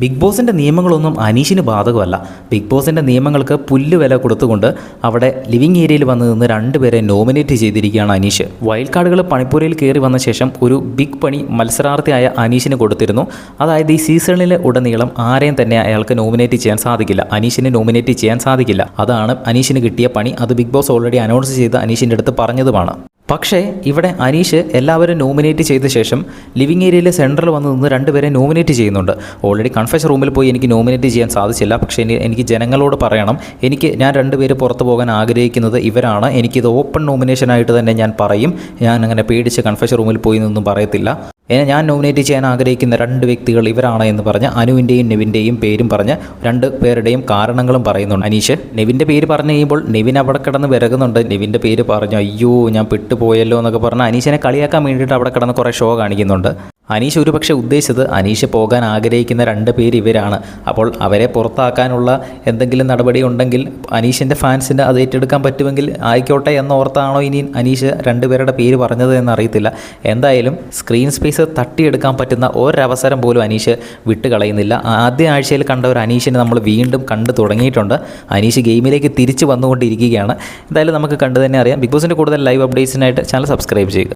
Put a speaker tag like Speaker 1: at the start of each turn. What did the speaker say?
Speaker 1: Big ബോസിൻ്റെ നിയമങ്ങളൊന്നും അനീഷിന് ബാധകമല്ല. ബിഗ് ബോസിൻ്റെ നിയമങ്ങൾക്ക് പുല്ല് വില കൊടുത്തുകൊണ്ട് അവിടെ ലിവിംഗ് ഏരിയയിൽ വന്ന് നിന്ന് രണ്ടുപേരെ നോമിനേറ്റ് ചെയ്തിരിക്കുകയാണ് അനീഷ്. വൈൽഡ് കാർഡുകൾ പണിപ്പുരയിൽ കയറി വന്ന ശേഷം ഒരു ബിഗ് പണി മത്സരാർത്ഥിയായ അനീഷിന് കൊടുത്തിരുന്നു. അതായത് ഈ സീസണിൽ ഉടനീളം ആരെയും തന്നെ അയാൾക്ക് നോമിനേറ്റ് ചെയ്യാൻ സാധിക്കില്ല, അനീഷിനെ നോമിനേറ്റ് ചെയ്യാൻ സാധിക്കില്ല. അതാണ് അനീഷിന് കിട്ടിയ പണി. അത് ബിഗ് ബോസ് ഓൾറെഡി അനൗൺസ് ചെയ്ത് അനീഷിൻ്റെ അടുത്ത് പറഞ്ഞതുമാണ്. പക്ഷേ ഇവിടെ അനീഷ് എല്ലാവരും നോമിനേറ്റ് ചെയ്ത ശേഷം ലിവിംഗ് ഏരിയയിലെ സെൻറ്ററിൽ വന്ന് നിന്ന് രണ്ടുപേരെ നോമിനേറ്റ് ചെയ്യുന്നുണ്ട്. ഓൾറെഡി കൺഫെഷൻ റൂമിൽ പോയി എനിക്ക് നോമിനേറ്റ് ചെയ്യാൻ സാധിച്ചില്ല, പക്ഷേ എനിക്ക് ജനങ്ങളോട് പറയണം, ഞാൻ രണ്ടുപേര് പുറത്ത് പോകാൻ ആഗ്രഹിക്കുന്നത് ഇവരാണ്, എനിക്കിത് ഓപ്പൺ നോമിനേഷനായിട്ട് തന്നെ ഞാൻ പറയും, ഞാൻ അങ്ങനെ പേടിച്ച് കൺഫെഷൻ റൂമിൽ പോയി നിന്നും പറയത്തില്ല. ഞാൻ നോമിനേറ്റ് ചെയ്യാൻ ആഗ്രഹിക്കുന്ന രണ്ട് വ്യക്തികൾ ഇവരാണ് എന്ന് പറഞ്ഞ് അനുവിൻ്റെയും നെവിൻ്റെയും പേരും പറഞ്ഞ് രണ്ട് പേരുടെയും കാരണങ്ങളും പറയുന്നുണ്ട് അനീഷ്. നെവിൻ്റെ പേര് പറഞ്ഞു കഴിയുമ്പോൾ നെവിൻ അവിടെ കിടന്ന് വിരകുന്നുണ്ട്. നെവിൻ്റെ പേര് പറഞ്ഞു, അയ്യോ ഞാൻ പെട്ടുപോയല്ലോ എന്നൊക്കെ പറഞ്ഞ് അനീഷിനെ കളിയാക്കാൻ വേണ്ടിയിട്ട് അവിടെ കിടന്ന് കുറേ ഷോ കാണിക്കുന്നുണ്ട്. അനീഷ് ഒരുപക്ഷെ ഉദ്ദേശിച്ചത് അനീഷ് പോകാൻ ആഗ്രഹിക്കുന്ന രണ്ട് പേര് ഇവരാണ്. അപ്പോൾ അവരെ പുറത്താക്കാനുള്ള എന്തെങ്കിലും നടപടി ഉണ്ടെങ്കിൽ അനീഷിൻ്റെ ഫാൻസിന് അത് ഏറ്റെടുക്കാൻ പറ്റുമെങ്കിൽ ആയിക്കോട്ടെ എന്നോർത്താണോ ഇനി അനീഷ് രണ്ടുപേരുടെ പേര് പറഞ്ഞത് എന്നറിയത്തില്ല. എന്തായാലും സ്ക്രീൻ സ്പേസ് തട്ടിയെടുക്കാൻ പറ്റുന്ന ഒരവസരം പോലും അനീഷ് വിട്ടുകളയുന്നില്ല. ആദ്യ ആഴ്ചയിൽ കണ്ട ഒരു അനീഷിനെ നമ്മൾ വീണ്ടും കണ്ടു തുടങ്ങിയിട്ടുണ്ട്. അനീഷ് ഗെയിമിലേക്ക് തിരിച്ചു വന്നുകൊണ്ടിരിക്കുകയാണ്. എന്തായാലും നമുക്ക് കണ്ടു തന്നെ അറിയാം. ബിഗ് ബോസിൻ്റെ കൂടുതൽ ലൈവ് അപ്ഡേറ്റ്സിനായിട്ട് ചാനൽ സബ്സ്ക്രൈബ് ചെയ്യുക.